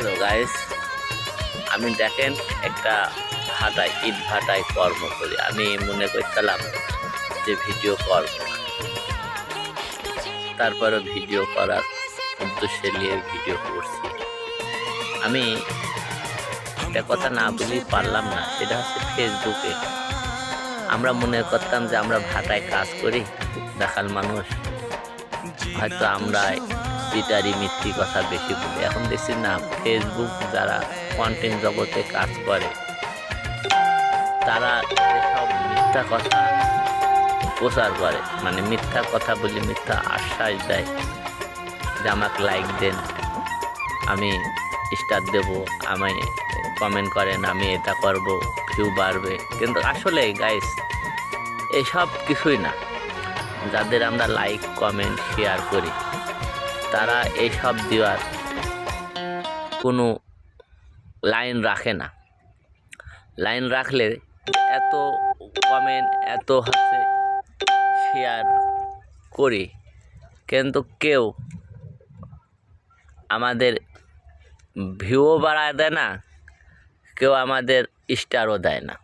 Hello guys, আমি দেখেন একটা ইট ভাটায় কর্ম করি। আমি মনে করছিলাম যে ভিডিও করব, তারপরে ভিডিও করার উদ্দেশ্যে নিয়ে ভিডিও করছি। আমি একটা কথা না বলেই পারলাম না, সেটা হচ্ছে ফেসবুকে আমরা মনে করতাম যে আমরা ভাটায় কাজ করি, দেখাল মানুষ হয়তো আমরা পিটারি মিথ্যি কথা বেশি বলি। এখন দেখছি না, ফেসবুক যারা কন্টেন্ট জগতে কাজ করে তারা এসব মিথ্যা কথা প্রচার করে, মানে মিথ্যা কথা বলি, মিথ্যা আশ্বাস দেয় যে আমাকে লাইক দেন, আমি স্টার দেব, আমি কমেন্ট করেন, আমি এটা করব, ভিউ বাড়বে। কিন্তু আসলে গাইস এসব কিছুই না। যাদের আমরা লাইক কমেন্ট শেয়ার করি তারা এইসব দেওয়ার কোনো লাইন রাখে না। লাইন রাখলে এত কমেন্ট এত শেয়ার করি, কিন্তু কেউ আমাদের ভিউও বাড়ায় দেয় না, কেউ আমাদের স্টারও দেয় না।